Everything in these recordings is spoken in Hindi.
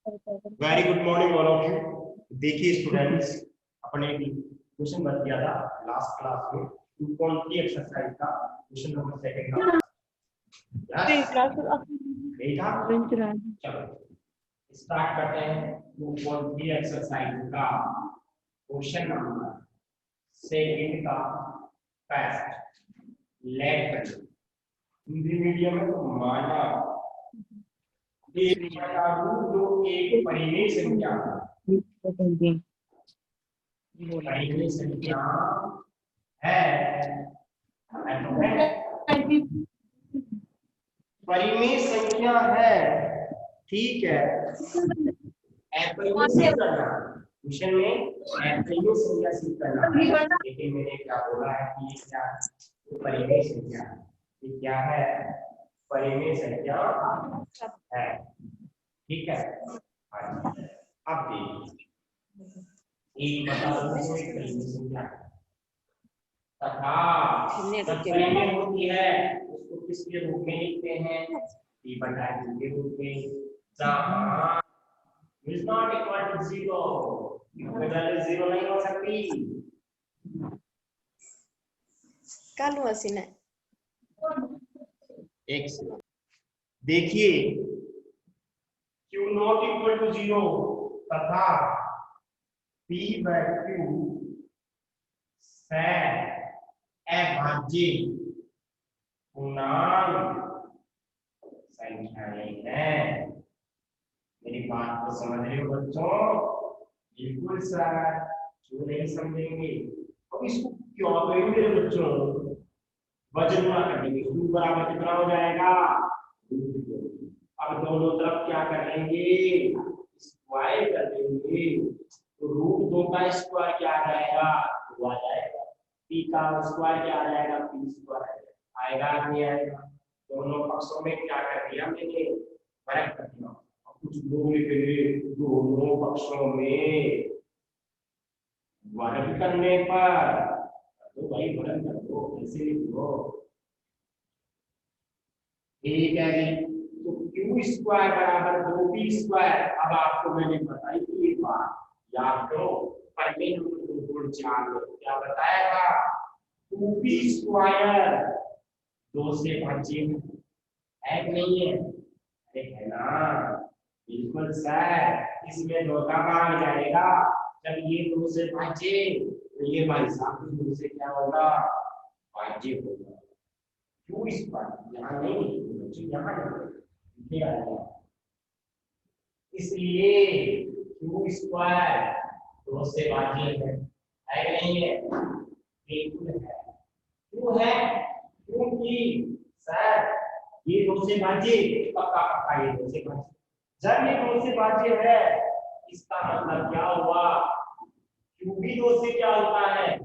Very good morning all of you. देखिए स्टूडेंट्स, अपने क्वेश्चन बन दिया था लास्ट क्लास में 2.3 एक्सरसाइज का क्वेश्चन नंबर 2 का। यही था। चलो स्टार्ट करते हैं 2.3 एक्सरसाइज का क्वेश्चन नंबर 2 का फर्स्ट लेट हिंदी मीडियम में तो माना एक जो एक परिमेय संख्या परिमेय संख्या है, परिमेय संख्या है, ठीक है। अपरिमेय से करना क्वेश्चन में अपरिमेय संख्या से करना, लेकिन मैंने क्या बोला है कि ये क्या परिमेय संख्या है, ये क्या है, परिमेय संख्या है, ठीक है। अब देखिए एक बता दो एक परिमेय संख्या तथा जब परिमेय होती है उसको किसके रूप में लिखते हैं, p बटा q के रूप में, जहां is not equal to 0, value 0 नहीं हो सकती। कालू हसीना एक से देखिए q नॉट इक्वल टू 0 तथा p बाय q से अभाज्य पूर्णांक संख्याएं हैं। मेरी बात को समझ रहे हो बच्चों? बिल्कुल सर, जो नहीं समझेंगे अब इसको क्यों करेंगे बच्चों, वजन गुणा कर देंगे, q बराबर कितना हो जाएगा, अब दोनों तरफ क्या कर लेंगे, स्क्वायर कर देंगे, तो रूट 2 का स्क्वायर क्या आ जाएगा, 2 आ जाएगा, p का स्क्वायर क्या आ जाएगा, p स्क्वायर आएगा, नहीं आएगा। दोनों पक्षों में क्या कर दिया मैंने, फर्क कर दिया। कुछ लोग लिखेंगे दोनों पक्षों में वर्ग करने पर, तो भाई वर्ग कर दो, ऐसे लिख दो, ठीक है जी। तो क्यू स्क्वायर बराबर 2p स्क्वायर। अब आपको मैंने बताई थी एक बात, याद करो, पहले नंबर 4 में क्या बताया था, 2p स्क्वायर 2 से भाज्य है कि नहीं है, अरे है ना, बिल्कुल सर, इसमें 2 का मान जाएगा, जब ये 2 से भाज्य तो ये भाई साहब 2 से क्या होगा, भाज्य होगा। क्यों इस पर यहाँ नहीं बच्चों, यहाँ नहीं, इसलिए क्यू स्क्वायर 2 से भाज्य है कि नहीं है, बिल्कुल है। क्यों है, क्योंकि सर ये 2 से भाज्य, पक्का पक्का ये 2 से भाज्य, जब ये 2 से भाज्य है इसका मतलब क्या हुआ, क्यू भी 2 से क्या होता है,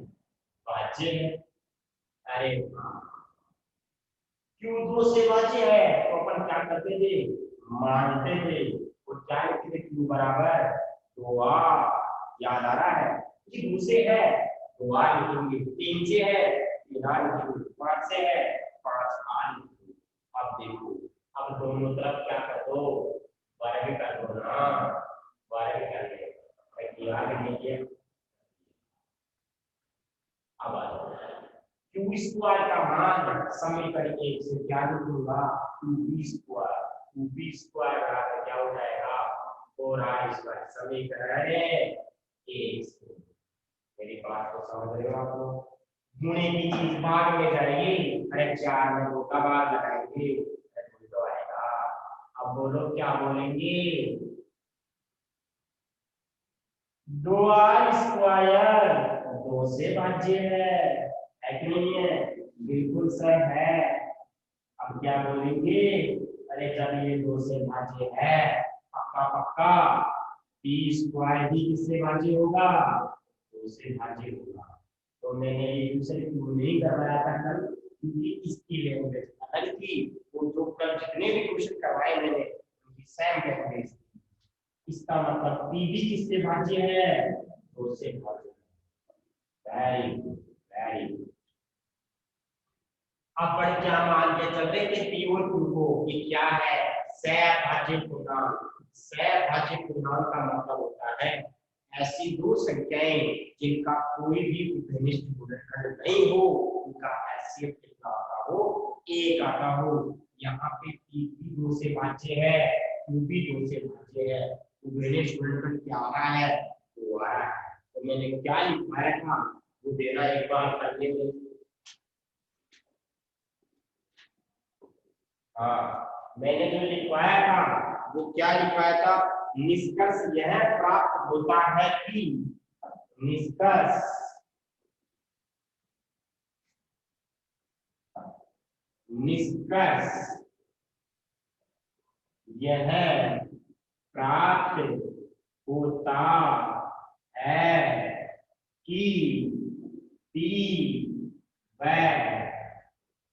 भाज्य है। अरे क्यू 2 से भाज्य है तो अपन क्या करते थे, मानते थे, और क्या लिखते थे, क्यू बराबर 2r, याद आ रहा है, ये 2 से है 2r लिखेंगे, 3 से है 3r लिखेंगे, 5 से है 5r लिखेंगे। अब देखो, अब दोनों तरफ क्या कर दो, वर्ग कर दो ना, वर्ग कर ले, याद लीजिए। अब आ जाओ, क्यू स्क्वायर का मान समीकरण 1 से क्या लिखूंगा, 2b स्क्वायर, 2b स्क्वायर बराबर क्या हो जाएगा, 4r स्क्वायर, समीकरण 1 से। मेरी बात को समझ रहे हो आप लोग? गुणे की चीज भाग में जाएगी, अरे 4 में 2 का भाग लगाएंगे तो आएगा। अब बोलो क्या बोलेंगे, 2r स्क्वायर 2 से भाज्य है कि नहीं है, बिल्कुल सर है। अब क्या बोलेंगे, अरे जब ये 2 से भाज्य है, पक्का पक्का p स्क्वायर भी किससे भाज्य होगा, 2 से भाज्य होगा। तो मैंने ये दूसरे क्यों नहीं करवाया था कल, क्योंकि इसकी लैंग्वेज अलग थी, वो जो कल जितने भी क्वेश्चन करवाए मैंने उनकी सेम लैंग्वेज। इसका मतलब p भी किससे भाज्य है, 2 से भाज्य। Very good, very good. अपन क्या मान के चल रहे थे p और q को, कि क्या है, सहभाज्य पूर्णांक, सहभाज्य पूर्णांक का मतलब होता है ऐसी दो संख्याएं जिनका कोई भी उभयनिष्ठ गुणनखंड नहीं हो, उनका हैसियत कितना आता हो, एक आता हो। यहाँ पे p भी 2 से भाज्य है, q भी 2 से भाज्य है, उभयनिष्ठ गुणनखंड क्या आ रहा है, 2 आ रहा है। तो मैंने क्या लिखवाया था वो देना एक बार करने में। हाँ, मैंने जो लिखवाया था वो क्या लिखवाया था, निष्कर्ष यह प्राप्त होता है कि निष्कर्ष यह प्राप्त होता है कि P व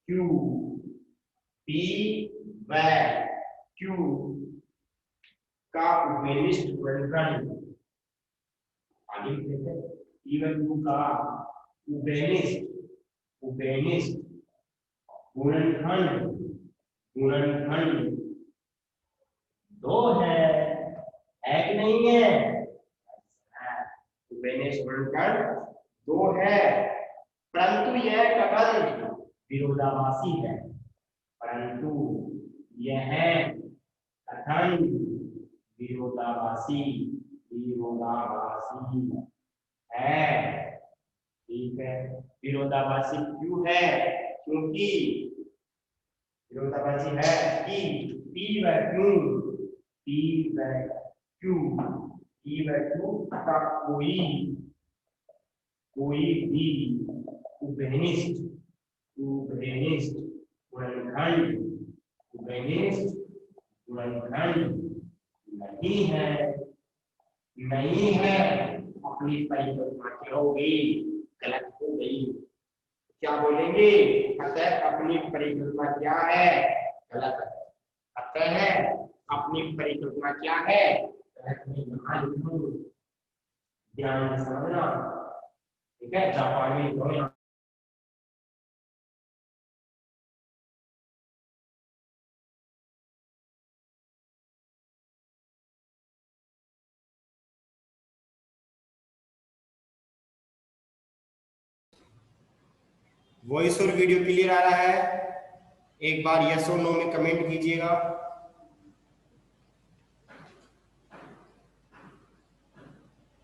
Q का उभयनिष्ठ गुणनखंड, आगे लिखते हैं P व Q का उभयनिष्ठ गुणनखंड दो है कि नहीं है, उभयनिष्ठ गुणनखंड दो है, परंतु यह कथन विरोधाभासी है, परंतु यह कथन विरोधाभासी है। ठीक है, विरोधाभासी क्यों है, क्योंकि विरोधाभासी है कि P व Q का कोई भी उभयनिष्ठ गुणनखंड नहीं है, अपनी परिकल्पना क्या होगी, गलत हो गई। क्या बोलेंगे, अतः अपनी परिकल्पना क्या है, गलत है। अतः अपनी परिकल्पना क्या है, ध्यान से समझना। ठीक है, जापान में वॉइस और वीडियो क्लियर आ रहा है, एक बार यस और नो में कमेंट कीजिएगा।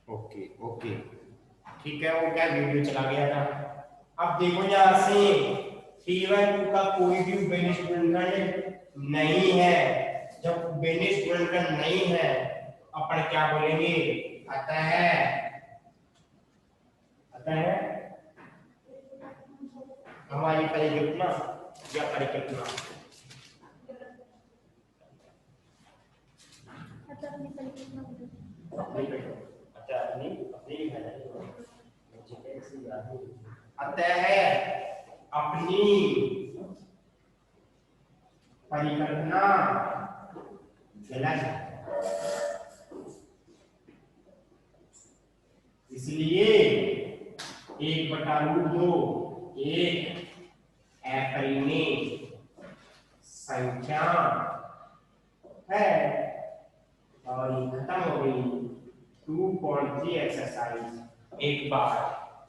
ओके ओके, ठीक है, वो क्या वीडियो चला गया था। अब देखो यहां से P1 का कोई भी उभयनिष्ठ गुणनखंड नहीं है, जब उभयनिष्ठ गुणनखंड नहीं है अपन क्या बोलेंगे, अतः हमारी परिकल्पना या परिकल्पना अतः अपनी परिकल्पना गलत है, इसलिए 1/2 एक अपरिमेय संख्या है। और ये खत्म हो गई 2.3 एक्सरसाइज। एक बार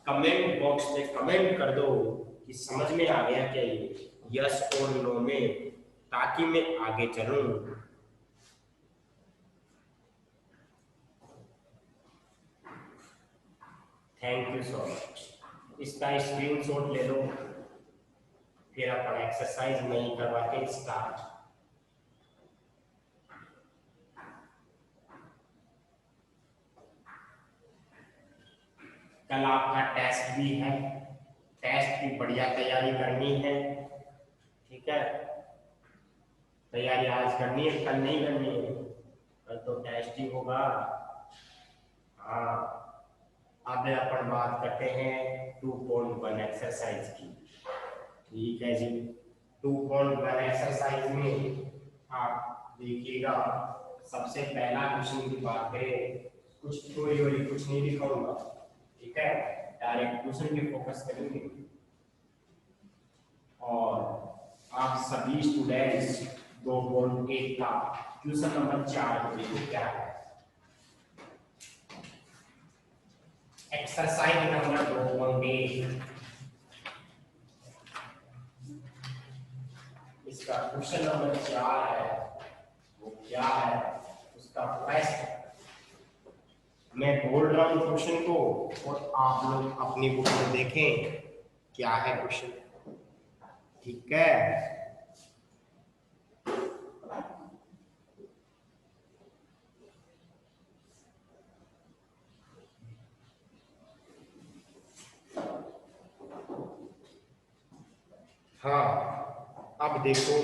कमेंट बॉक्स में कमेंट कर दो कि समझ में आ गया क्या ये, यस और नो में, ताकि मैं आगे चलूं। Thank you so much. इसका स्क्रीनशॉट ले लो, फिर अपन एक्सरसाइज नहीं करवाते स्टार्ट। कल आपका टेस्ट भी है, टेस्ट की बढ़िया तैयारी करनी है। ठीक है, तैयारी आज करनी है, कल नहीं करनी है, कल तो टेस्ट ही होगा। हाँ, अब अपन बात करते हैं 2.1 एक्सरसाइज की। ठीक है जी, 2.1 एक्सरसाइज में आप देखिएगा, सबसे पहला क्वेश्चन की बात करें, कुछ थ्योरी वोरी कुछ नहीं लिखाऊंगा। ठीक है, डायरेक्ट क्वेश्चन पे फोकस करेंगे। और आप सभी स्टूडेंट्स 2.1 का क्वेश्चन नंबर 4 को देखो क्या है। एक्सरसाइज नंबर 2.1 इसका क्वेश्चन नंबर 4 है, वो क्या है उसका प्रश्न मैं बोल रहा हूँ क्वेश्चन को और आप लोग अपनी बुक में देखें क्या है क्वेश्चन, ठीक है। हाँ अब देखो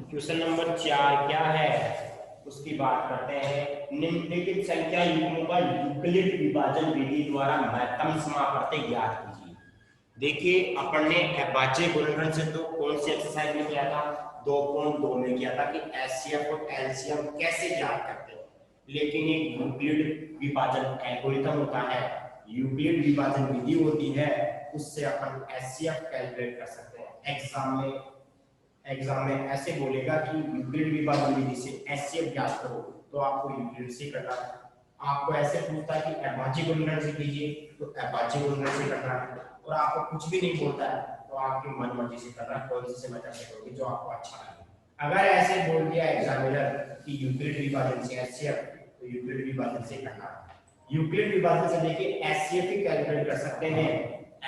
क्वेश्चन नंबर 4 क्या है उसकी बात करते हैं। निम्नलिखित संख्या युग्मों का यूक्लिड विभाजन विधि द्वारा महत्तम समापवर्ती ज्ञात कीजिए। देखिए अपन ने अभाज्य गुणनखंड से तो कौन सी एक्सरसाइज में किया था, 2.2 में किया था कि एचसीएफ और एलसीएम कैसे ज्ञात करते हैं, लेकिन एक यूक्लिड विभाजन एल्गोरिथम होता है, यूक्लिड विभाजन विधि होती है, उससे अपन एचसीएफ कैलकुलेट कर सकते हैं। एग्जाम में ऐसे बोलेगा कि यूक्लिड विभाजन विधि से एचसीएफ ज्ञात करो तो आपको यूक्लिड से करना है। आपको ऐसे पूछता है कि अभाज्य गुणनखंड से कीजिए तो अभाज्य गुणनखंड से करना है, और आपको कुछ भी नहीं बोलता है तो आपकी मनमर्जी से करना है, कौन सी से मेथड से करोगे जो आपको अच्छा लगे। अगर ऐसे बोल दिया एग्जामिनर कि यूक्लिड विभाजन से एचसीएफ तो यूक्लिड विभाजन से करना है। यूक्लिड विभाजन से देखिए एचसीएफ ही कैलकुलेट कर सकते हैं,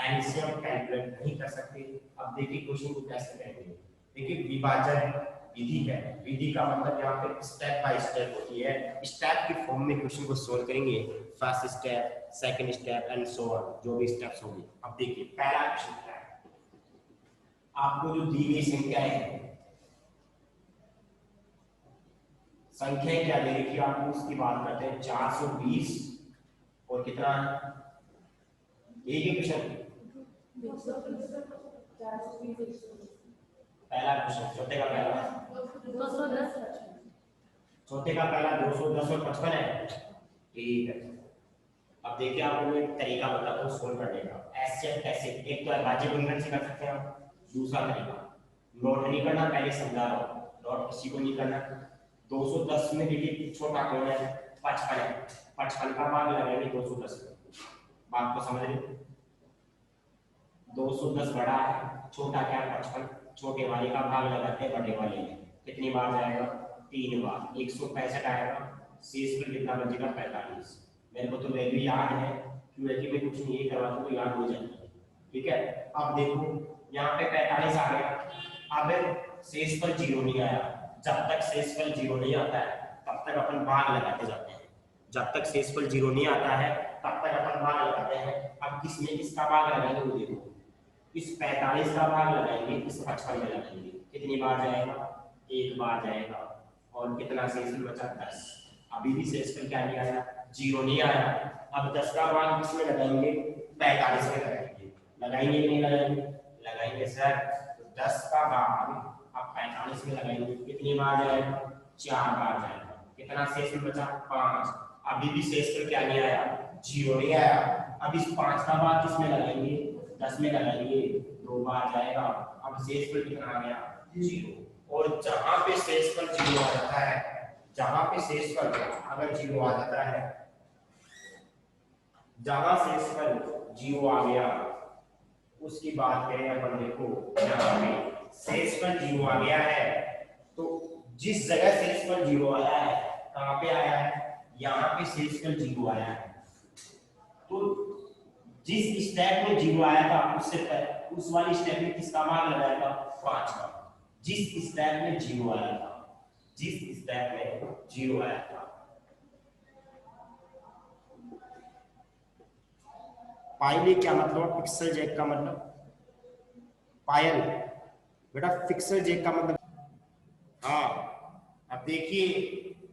एलसीएम कैलकुलेट नहीं कर सकते। अब देखिए क्वेश्चन को कैसे करेंगे। देखिए विभाजन विधि है, विधि का मतलब यहाँ पे स्टेप बाय स्टेप होती है, स्टेप की फॉर्म में क्वेश्चन को सोल्व करेंगे, first step second step and so on, जो भी स्टेप्स होंगे। अब देखिए पहला क्वेश्चन क्या है, आपको जो दी गई संख्या है, संख्या क्या दे रखी है आपको उसकी बात करते हैं। 420 और कितना एक ही क्वेश्चन, पहला क्वेश्चन चौथे का पहला 210, चौथे का पहला 210 और 55 है, ठीक है। अब देखिए आपको एक तरीका बताता हूँ सोल्व करने का। एचसीएफ कैसे, एक तो अभाज्य गुणनखंड से कर सकते हैं हम, दूसरा तरीका नोट नहीं करना, पहले समझा रहा हूँ, नोट किसी को नहीं करना। 210 में देखिए छोटा कौन है, 55 है, 55 का भाग लगाएंगे 210 में, बात को समझ रहे। 210 बड़ा है, छोटा क्या है 55, छोटे वाले का भाग लगाते हैं बड़े वाले में, कितनी बार जाएगा 3 बार, 165 आएगा, शेष पर कितना बचेगा 45। मेरे को तो वैल्यू याद है क्योंकि मैं कुछ नहीं करवा तो याद हो जाती है, ठीक है। अब देखो यहाँ पे 45 आ गया, अब शेष पर 0 नहीं आया, जब तक शेष पर 0 नहीं आता है तब तक अपन भाग लगाते जाते हैं, जब तक शेष पर 0 नहीं आता है तब तक अपन भाग लगाते हैं। अब किसमें किसका भाग लगाएंगे वो देखो, इस 45 का भाग लगाएंगे, इस 55 में लगाएंगे, कितनी बार जाएगा, एक बार जाएगा, और कितना शेष बचा 10। अभी भी शेष पर क्या नहीं आया, 0 नहीं आया। अब 10 का भाग किसमें लगाएंगे, 45 में लगाएंगे, लगाएंगे कि नहीं लगाएंगे, लगाएंगे सर। तो 10 का भाग अब 45 में लगाएंगे, कितनी बार जाएगा, 4 बार जाएगा, कितना शेष बचा 5। अभी भी शेष पर क्या नहीं आया, 0 नहीं आया। अब इस 5 का भाग किसमें लगाएंगे, 10 में लगाएंगे, 2 बार जाएगा, अब शेष पर कितना आ गया 0। और जहां पे शेष पर 0 आ जाता है, जहां पे शेष पर अगर 0 आ जाता है, जहां शेष पर 0 आ गया उसकी बात करें अपन, देखो यहाँ पे शेष पर 0 आ गया है, तो जिस जगह शेष पर 0 आया है कहां पे आया है, यहाँ पे शेष पर 0 आया है, तो जिस स्टेप में 0 आया था उससे पहले उस वाली स्टेप में किसका भाग लगाया था, 5 का। जिस स्टेप में 0 आया था, जिस स्टेप में 0 आया था, पाइल क्या मतलब, पिक्सल जैक का मतलब, पायल बेटा पिक्सल जैक का मतलब, हाँ। अब देखिए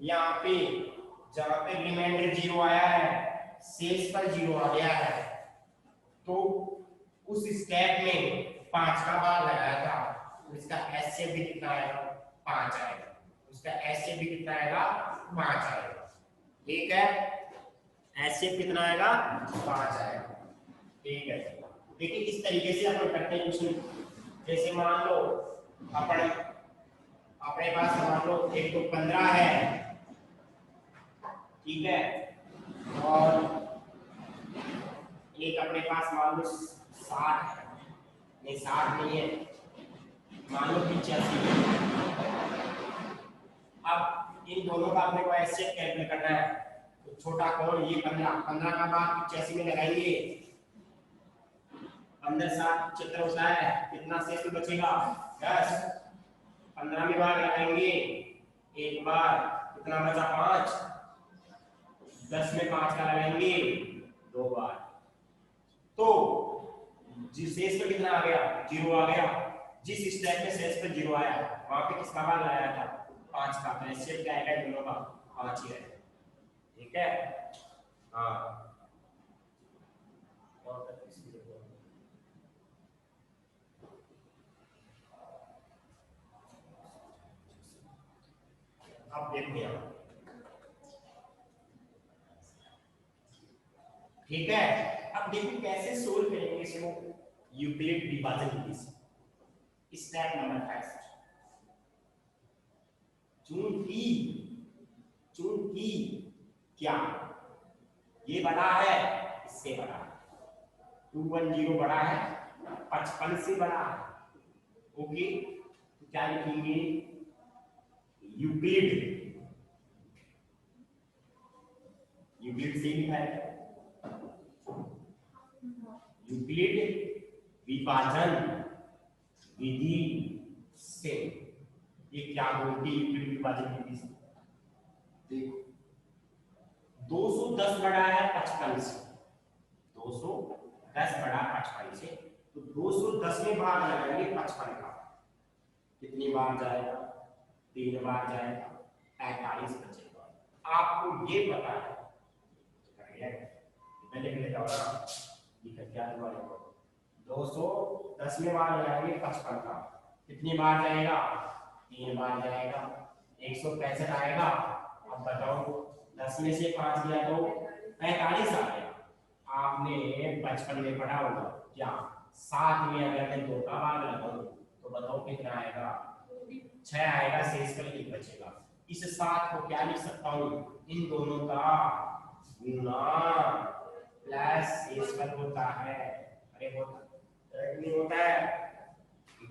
यहाँ पे जहां पे रिमाइंडर 0 आया है, शेष पर 0 आ गया है, तो उस स्टेप में 5 का भाग लगाया था, तो इसका एचसीएफ भी कितना आएगा, 5 आएगा, उसका एचसीएफ भी कितना आएगा, 5 आएगा, ठीक है। HCF कितना आएगा 5 आएगा। ठीक है, देखिए इस तरीके से अपन करते हैं क्वेश्चन। जैसे मान लो अपन अपने पास मान लो एक तो 15 है, ठीक है, और एक अपने पास मान लो 60 है, नहीं 60 नहीं है, मान लो 85 है। अब इन दोनों का अपने को एचसीएफ कैलकुलेट करना है, तो छोटा कौन, ये 15 का बाद 85 में लगाएंगे, अंदर 7 चित्र होता है, कितना शेष बचेगा 10, 15 में बार लगाएंगे एक बार, कितना बचा 5, 10 में 5 का लगाएंगे 2 बार, तो जिस शेष पे कितना आ गया 0 आ गया। जिस स्टेप में शेष पे 0 आया वहां पे किसका बार लगाया था 5 का, तो एचसीएफ क्या आएगा दोनों का 5 ही आएगा। ठीक है, हाँ अब देखते हैं, ठीक है। अब देखिए कैसे सोल्व करेंगे इसको, यूक्लिड विभाजन विधि से। स्टेप नंबर फर्स्ट, चूंकि क्या ये बड़ा है इससे बड़ा है, 210 बड़ा है 55 से बड़ा है, ओके, तो क्या लिखेंगे यूक्लिड से लिखा है यूक्लिड विभाजन विधि से। ये क्या बोलती है यूक्लिड विभाजन विधि से, देखो 210 बड़ा है 55 से, 210 बड़ा 55 से, तो 210 में भाग लगाएंगे 55 का, कितनी बार जाएगा 3 बार जाएगा, 45 बचेगा। आपको ये पता है, लिख लेता हूँ ना, क्या 210 में बार लगाएंगे 55 का, कितनी बार जाएगा 3 बार जाएगा, 165 आएगा। अब बताओ 10 में से 5 गया तो 45 आ गया। आपने बचपन में पढ़ा होगा क्या, 7 में अगर मैं 2 का भाग लगाऊं तो बताओ कितना आएगा 6 आएगा, शेष का 1 बचेगा। इस 7 को क्या लिख सकता हूँ, इन दोनों का गुना प्लस शेषफल होता है। अरे नहीं होता है,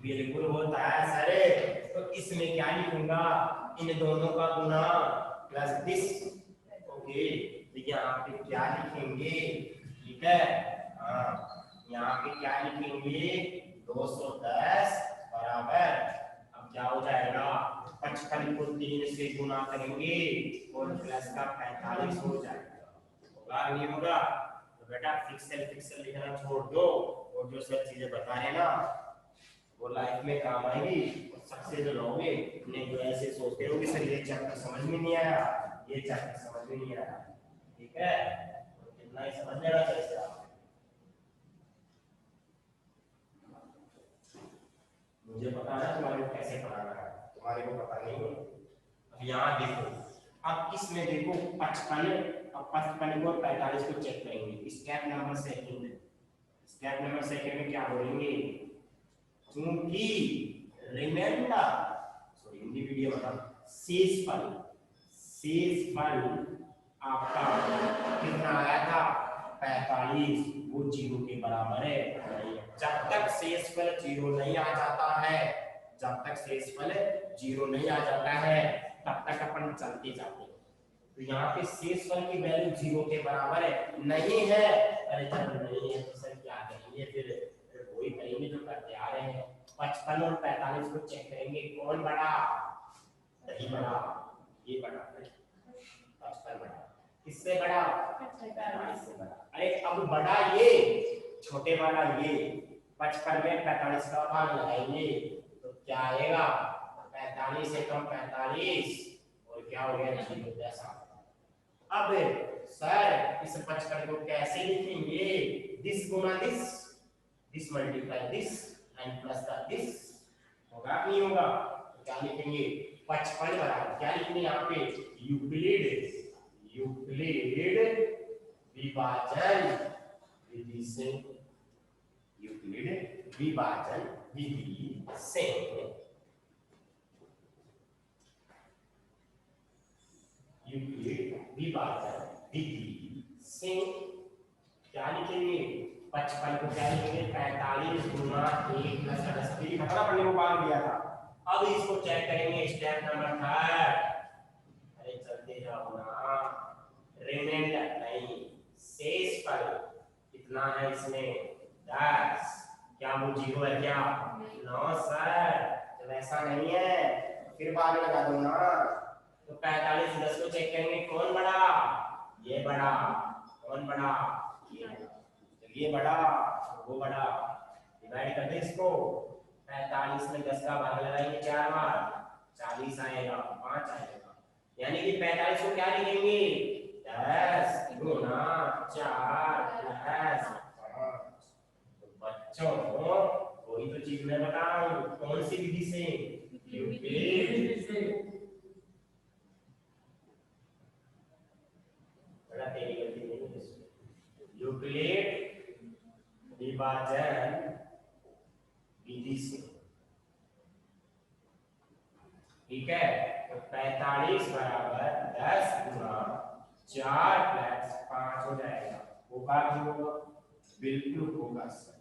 बिल्कुल होता है सर। तो इसमें क्या लिखूंगा, इन दोनों का गुना प्लस दिस, ओके, तो यहाँ पे क्या लिखेंगे, ठीक है, हाँ यहाँ पे क्या लिखेंगे 210 बराबर, अब क्या हो जाएगा 55 को 3 से गुना करेंगे और प्लस का 45 हो जाएगा, होगा नहीं होगा। तो बेटा फिक्सल लिखना छोड़ दो, और जो सब चीजें बता रहे ना वो लाइफ में काम आएगी और सक्सेस रहोगे। नहीं तो ऐसे सोचते हो कि सर ये चैप्टर समझ में नहीं आया, ये चैप्टर समझ में नहीं आया, ठीक है, तो कितना ही समझ लेना चाहिए आप। मुझे पता है तुम्हारे को कैसे पढ़ाना है, तुम्हारे को पता नहीं है। अब यहाँ देखो, अब इसमें देखो 55, अब 55 को 45 को चेक करेंगे। स्टेप नंबर सेकंड में क्या बोलेंगे, चूंकि रिमेंडर, सॉरी हिंदी वीडियो बता, शेषफल आपका कितना आया था 45, वो 0 के बराबर है। जब तक शेषफल 0 नहीं आ जाता है, जब तक शेषफल 0 नहीं आ जाता है तब तक अपन चलते जाते हैं। तो यहाँ पे शेषफल की वैल्यू 0 के बराबर है, नहीं है, अरे जब नहीं है तो सर क्या करेंगे, फिर वही करेंगे जो करते आ रहे हैं। 55 और 45 को चेक करेंगे, कौन बड़ा, सही बड़ा, ये बड़ा, 55 बड़ा, किससे बड़ा 45 से बड़ा। अरे अब बड़ा ये, छोटे वाला ये, 55 में 45 का भाग लगाएंगे तो क्या आएगा 45 से कम 45, और क्या हो गया 0 जैसा। अब सर इस 55 को कैसे लिखेंगे, this Guna this multiply this and plus the this, होगा नहीं होगा, तो क्या लिखेंगे 55 बराबर क्या लिखेंगे यहाँ पे यूक्लिड विभाजन विधि से, यूक्लिड विभाजन विधि से, यूक्लिड विभाजन विधि से क्या लिखेंगे? 55 को क्या लिखेंगे? 45 गुना 1 प्लस 38 खतरा पढ़ने को बांध दिया था। अब इसको चेक करेंगे स्टेप नंबर 3। अरे चलते जाओ ना, रिमाइंडर नहीं, शेष पर कितना है इसमें? 10। क्या वो 0 है क्या? नो सर, जब ऐसा नहीं है फिर बाद में लगा दो ना। तो 45 10 को चेक करेंगे, कौन बड़ा? ये बड़ा। कौन बड़ा? ये बड़ा, वो बड़ा। डिवाइड कर दे इसको। 45 में 10 का भाग लगाएंगे 4 बार, 40 आएगा, 5 आएगा। यानी कि 45 को क्या लिखेंगे? 10 गुना 4 प्लस 5। तो बच्चों वही तो चीज मैं बता रहा हूँ, कौन सी विधि से? यूक्लिड विधि से। बड़ा तेरी गलती नहीं है इसमें। यूक्लिड विभाजन विधि से, ठीक है। तो 45 बराबर 10 गुना 4 प्लस 5 हो जाएगा। होगा कि होगा? बिल्कुल होगा सर।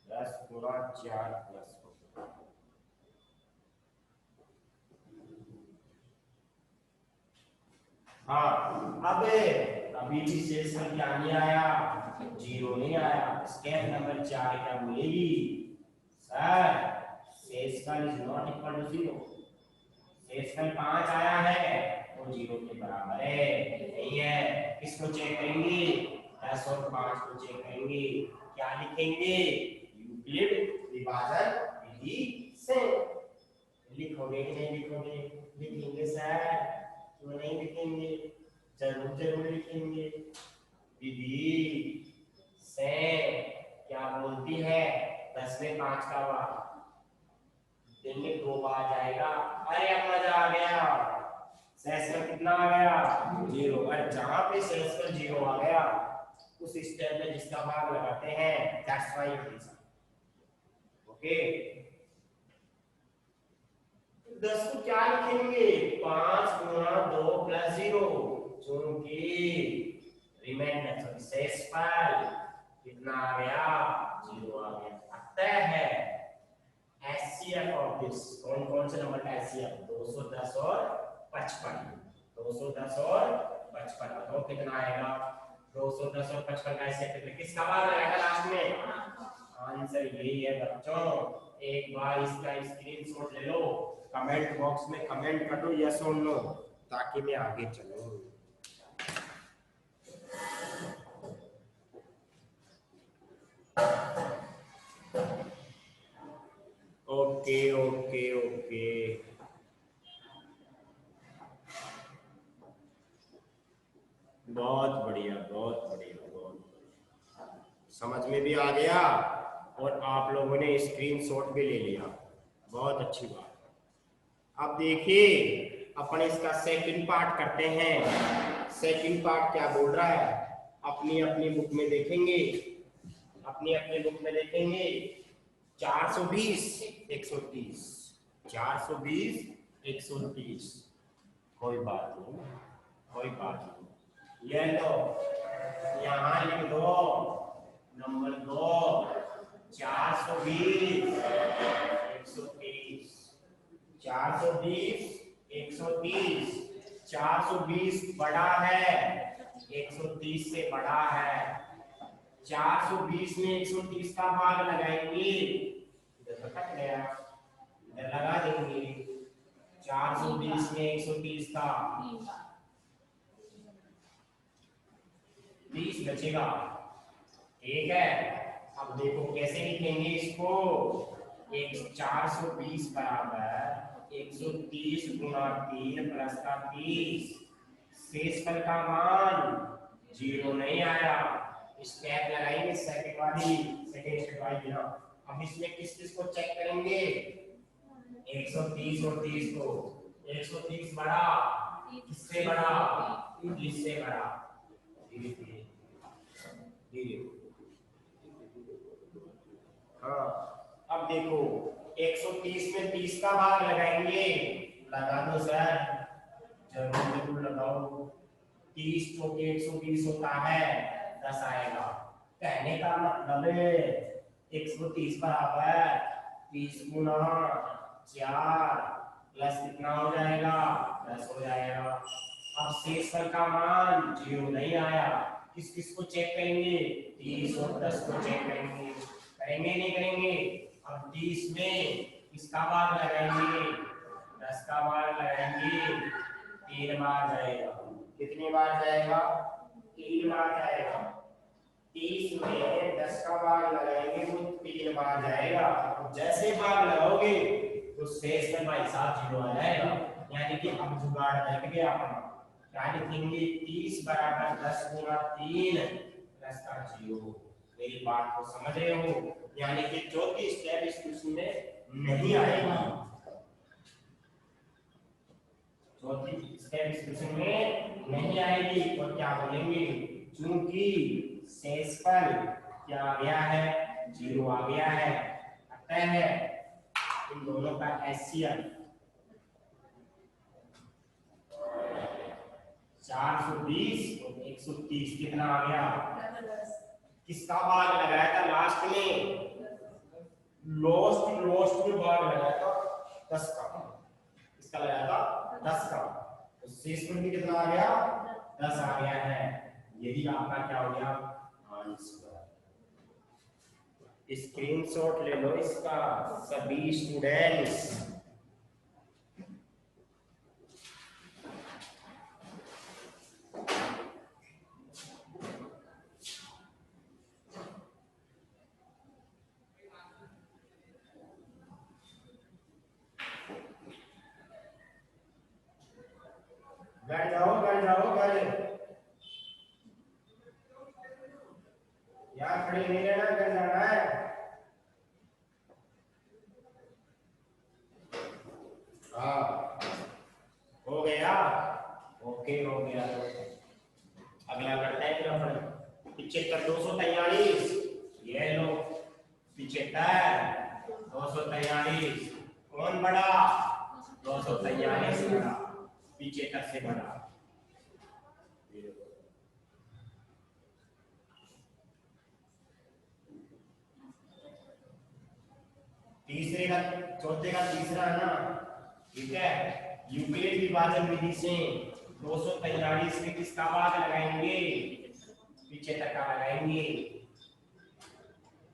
10 गुना 4 प्लस 5। हाँ, अब अभी भी शेष में क्या नहीं आया? 0 नहीं आया। स्टेप नंबर 4 क्या मिलेगी? सर शेषफल इज नॉट इक्वल टू 0। शेषफल 5 आया है तो 0 के बराबर है, नहीं है। किसको चेक करेंगे? 10 और 5 को चेक करेंगे। क्या लिखेंगे? यूक्लिड विभाजन विधि से। लिखोगे कि नहीं लिखोगे? लिखेंगे सर, क्यों नहीं लिखेंगे? जरूर जरूर लिखेंगे। विधि से क्या बोलती है? 10 में 5 का भाग देंगे 2 बार जाएगा। अरे अब मजा आ गया। शेषफल कितना आ गया? 0। और जहां पे शेषफल 0 आ गया उस स्टेप में जिसका भाग लगाते हैं, that's why it is okay. 10 को क्या लिखेंगे? 5 गुना 2 प्लस 0, क्योंकि रिमाइंडर सॉरी शेषफल कितना आ गया? 0 आ गया। अतः है एचसीएफ ऑफ दिस, कौन कौन से नंबर का एचसीएफ? 210 और 55। 210 और 55 बताओ कितना आएगा? 210 और 55 का एचसीएफ किसका भाग लगाएगा लास्ट में? आंसर यही है बच्चों। एक बार इसका स्क्रीनशॉट ले लो, कमेंट बॉक्स में कमेंट कर दो यस और नो, ताकि मैं आगे चलूं। ओके ओके ओके, बहुत बढ़िया बहुत बढ़िया, बहुत बढ़िया। समझ में भी आ गया और आप लोगों ने स्क्रीनशॉट भी ले लिया, बहुत अच्छी बात। अब देखिए अपन इसका सेकंड पार्ट करते हैं। सेकंड पार्ट क्या बोल रहा है? अपनी अपनी बुक में देखेंगे, अपनी अपनी बुक में देखेंगे 420 130, 420 130। कोई बात नहीं, कोई बात नहीं। ये लो यहाँ लिख दो नंबर 2, 420 130, 420 130। 420 बड़ा है 130 से बड़ा है। 420 में 130 का भाग लगाएंगे, इधर कट गया, इधर लगा देंगे। 420 में 130 का 30 बचेगा, ठीक है। अब देखो कैसे लिखेंगे इसको? 420 बराबर 130 गुना 3 प्लस का 30। शेषफल का मान 0 नहीं आया। स्टेप लगाएंगे सेकंड वाली, सेकंड स्टेप वाली ना। अब इसमें किस किस को चेक करेंगे? 130 और 30 को। 130 बड़ा, किससे बड़ा? 30 से बड़ा। धीरे धीरे धीरे। हाँ, अब देखो 130 में 30 का भाग लगाएंगे, लगा दो सर, जरूर लगाओ। 30 चौके 120 होता है, 10 आएगा। कहने का मतलब है 130 बराबर 30 गुना 4 प्लस कितना हो जाएगा, 10 हो जाएगा। अब शेषफल का मान 0 नहीं आया, किस किस को चेक करेंगे, 30 और 10 को चेक करेंगे। करेंगे नहीं करेंगे? अब 30 में किसका भाग लगाएंगे, 10 का भाग लगाएंगे, 3 बार जाएगा। कितनी बार जाएगा, 3 बार जाएगा। 30 में 10 का भाग लगाएंगे वो 3 बार जाएगा। जैसे भाग लगाओगे तो शेष में भाई साहब 0 आ जाएगा, यानी कि अब जुगाड़ बैठ गया अपना। क्या लिखेंगे, 30 बराबर 10 गुना 3 प्लस का 0। मेरी बात को समझ रहे हो? यानी कि चौथी स्टेप इसमें नहीं आएगा, चौथी स्टेप इसमें में नहीं आएगी। तो क्या बोलेंगे, चूंकि शेषफल क्या आ गया है, 0 आ गया है, अतः इन दोनों का एचसीएफ 420 और 130 कितना आ गया, किसका भाग लगाया था लास्ट में, लोस्ट में भाग लगाया था 10 का, किसका लगाया था 10 का, तो शेष में भी कितना आ गया, 10 आ गया है। यही आपका क्या हो गया आंसर। स्क्रीनशॉट ले लो इसका सभी स्टूडेंट्स। घर जाओ घर, यहाँ खड़े नहीं रहना, घर जाना है। हाँ हो गया, ओके हो गया। अगला करते हैं फिर अपन 75 243, ये लो 75 243, कौन बड़ा, 243 बड़ा, 75 से बड़ा। तीसरे का चौथे का तीसरा है ना, ठीक है। यूक्लिड विभाजन विधि से 243 में किसका भाग लगाएंगे, 75 का लगाएंगे।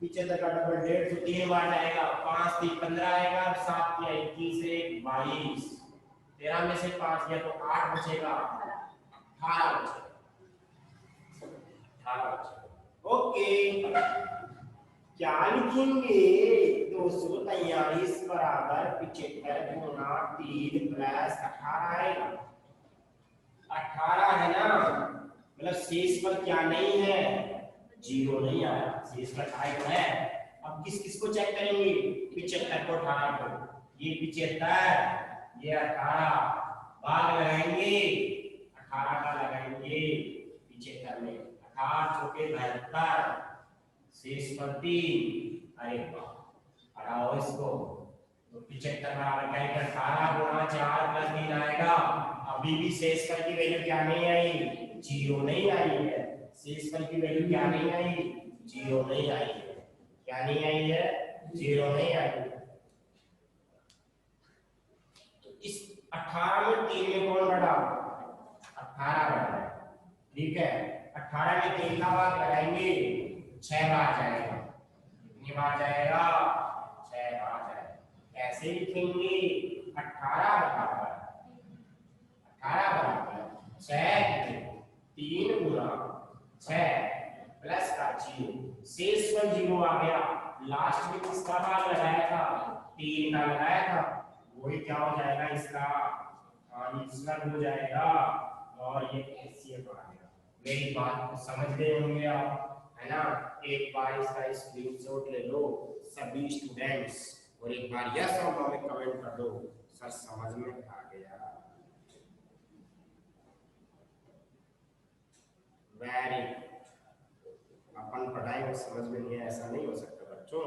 75 का डबल 1.5 तो 3 बार आएगा, 5 3 15 आएगा, 7 या 21 से 22, 13 में से 5 गया तो 8 बचेगा, 18 बचेगा, 18 बचेगा। ओके, क्या लिखेंगे, 243 बराबर 75 गुना 3 प्लस 18 आएगा। 18 है ना, मतलब शेषफल क्या नहीं है, 0 नहीं आया, शेषफल आएगा है। अब किस किस को चेक करेंगे, 75 को 18 को, ये 75 ये 18 भाग लगाएंगे, 18 का लगाएंगे 75 में, 18 चौके 72, शेषफल 3। अरे वाह, हटाओ इसको, तो 75 बराबर क्या है, 18 गुना 4 प्लस 3 आएगा। अभी भी शेषफल की वैल्यू क्या नहीं आई, 0 नहीं आई है। शेषफल की वैल्यू क्या नहीं आई, 0 नहीं आई है। क्या नहीं आई है, 0 नहीं आई है। तो इस 18 में 3 में कौन बढ़ा, 18 बढ़ा, ठीक है। 18 में 3 का भाग लगाएंगे, 6 बार जाएगा, कितनी बार जाएगा, 6 बार जाएगा। ऐसे लिखेंगे 18 बराबर 6 3 गुना 6 प्लस का 0, शेषफल 0 आ गया। लास्ट में किसका भाग लगाया था, 3 का लगाया था, वही क्या हो जाएगा, इसका आंसर हो जाएगा, और ये एचसीएफ आ गया। मेरी बात को समझ गए होंगे आप, है ना। एक बार इसका स्क्रीनशॉट ले लो सभी स्टूडेंट्स, और एक बार यस और नो में कमेंट कर दो, सर समझ में आ गया। वेरी, अब अपन पढ़ाए वो समझ में नहीं है, ऐसा नहीं हो सकता बच्चों।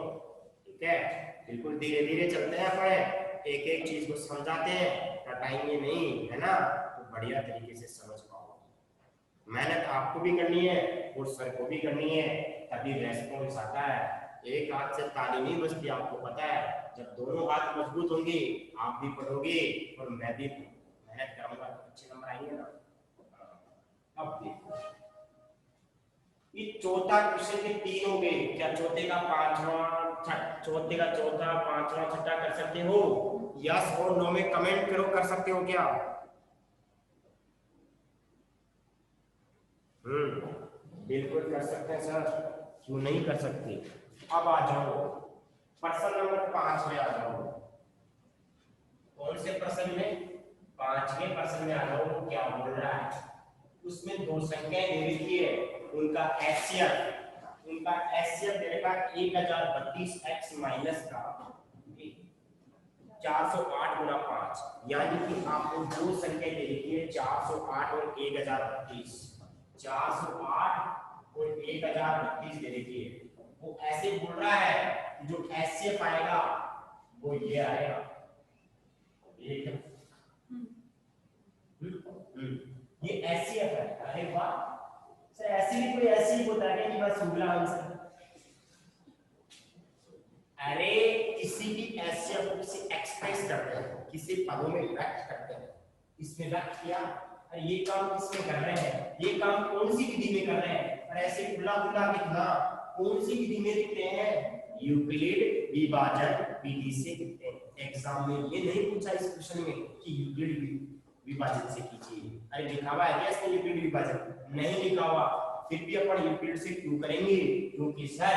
ठीक है, बिल्कुल धीरे धीरे चलते हैं अपन, एक एक चीज को समझाते हैं, रटाएंगे नहीं, है ना, तो बढ़िया तरीके से समझ पाओगे। मेहनत आपको भी करनी है और सर को भी करनी है, तभी रेस्पॉन्स आता है। एक हाथ से ताली नहीं बजती, आपको पता है। जब दोनों हाथ मजबूत होंगे, आप भी पढ़ोगे और मैं भी मेहनत करूंगा, तो अच्छे नंबर आएंगे ना। अब देखो, ये चौथा क्वेश्चन के 3 हो गए, क्या चौथे का चौथे का चौथा, पांचवा, छठा कर सकते हो? यस और नो में कमेंट करो, कर सकते हो क्या? बिल्कुल कर सकते हैं सर, क्यों नहीं कर सकते। अब आ जाओ प्रश्न नंबर 5 में आ जाओ। कौन से प्रश्न में? 5वें प्रश्न में आ जाओ। क्या बोल रहा है? उसमें दो संख्याएं दे रखी है, उनका एचसीएफ देगा 1032x माइनस का 408 गुना 5, यानी कि आपको दो संख्या दे रखी है 408 और 1032, 408 और 1032 दे रखी है। वो ऐसे बोल रहा है जो एचसीएफ आएगा वो ये आएगा, एक ये एचसीएफ है। अरे वाह सर, ऐसी भी कोई ऐसी होता है कि बस उगला आंसर। अरे किसी भी एचसीएफ को किसी एक्सप्रेस करते हैं, किसी पदों में व्यक्त करते हैं, इसमें व्यक्त किया। ये काम किसमें कर रहे हैं? ये काम कौन सी विधि में कर रहे हैं? और ऐसे खुला खुला लिखना कौन सी विधि में लिखते हैं? यूक्लिड विभाजन विधि से लिखते हैं। एग्जाम में ये नहीं पूछा इस क्वेश्चन में कि यूक्लिड विभाजन से कीजिए। अरे लिखा हुआ है क्या इसमें यूक्लिड विभाजन? नहीं लिखा हुआ, फिर भी अपन यूक्लिड से क्यों करेंगे? क्योंकि सर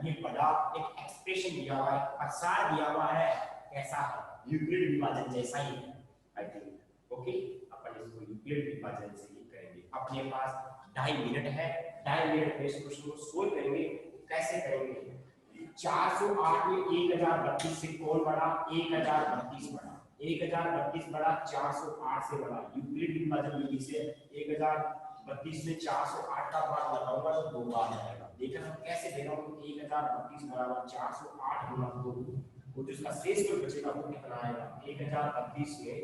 ये बड़ा एक एक्सप्रेशन दिया हुआ है, आसार दिया हुआ है, कैसा है? यूक्लिड विभाजन जैसा ही है। आई थिंक ओके, अपन इसको यूक्लिड विभाजन से ही करेंगे। अपने पास 2.5 मिनट है, 2.5 मिनट में इस क्वेश्चन को सोल्व करेंगे। कैसे करेंगे? 408 में 1032 से कौन बड़ा? 1032 बड़ा। 1032 बड़ा 408 से बड़ा। यूक्लिड विभाजन विधि से 1032 में 408 का भाग लगाऊंगा तो 2 बार आएगा। देखना कैसे दे रहा हूं, 1032 बराबर 408 गुना 2, वो जो इसका शेष जो बचेगा वो कितना आएगा? 1032 में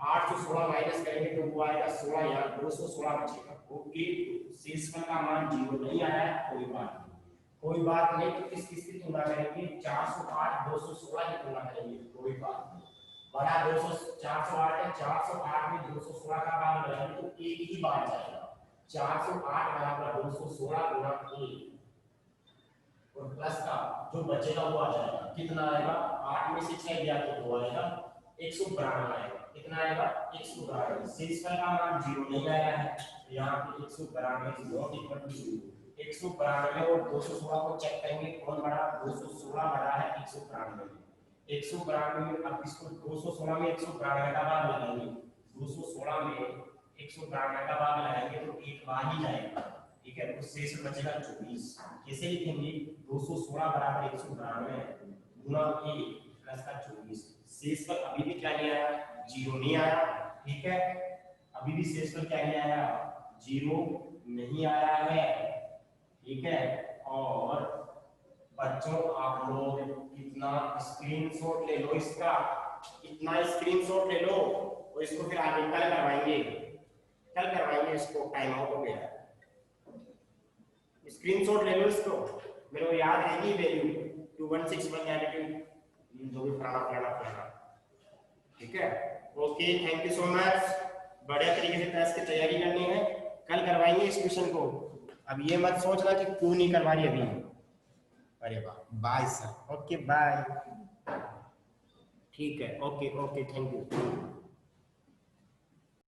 816 माइनस करेंगे तो वो आएगा 16, या 216 बचेगा। ओके, शेषफल का मान 0 नहीं आया है, कोई बात नहीं, कोई बात नहीं। तो किस किस की तुलना करेंगे? 408 216 की तुलना करेंगे, कोई बात नहीं। बड़ा 408 है, 408 में 216 का भाग लगाएंगे तो एक ही बार जाएगा। 408 बराबर 216 गुना 1 और प्लस का जो बचेगा वो आ जाएगा। कितना आएगा? 8 में से 6 गया तो 2 आएगा, 192 आएगा। कितना आएगा? 192। शेषफल का मान 0 नहीं आया है, यहाँ पे 192 नॉट इक्वल टू 0। 192 और 216 को चेक करेंगे कौन बड़ा? 216 बड़ा है 192 में। 192 में अब इसको 216 में 192 का भाग लगाएंगे, 216 में 192 का भाग लगाएंगे तो एक बार ही जाएगा। ठीक है, तो शेष बचेगा 24। कैसे लिखेंगे? 216 बराबर 192 गुना 1 प्लस का 24। शेष पर अभी भी क्या नहीं आया? 0 नहीं आया। ठीक है, अभी भी शेष पर क्या नहीं आया? 0 नहीं आया है। ठीक है, और बच्चों आप लोग इतना स्क्रीनशॉट ले लो, इसका इतना स्क्रीनशॉट ले लो और इसको फिर आगे कल करवाएंगे, कल करवाएंगे इसको। टाइम आउट हो गया, स्क्रीनशॉट ले लो इसको, मेरे को याद रहेगी वैल्यू 2161 नेगेटिव जो भी फलाना। ठीक है, okay, thank you so much. बढ़िया तरीके से टेस्ट की तैयारी करनी है, कल करवाएंगे इस क्वेश्चन को। अब ये मत सोचना कि क्यों नहीं करवा रही अभी। अरे वाह, बाय सर, ओके बाय। ठीक है, ओके ओके, थैंक यू।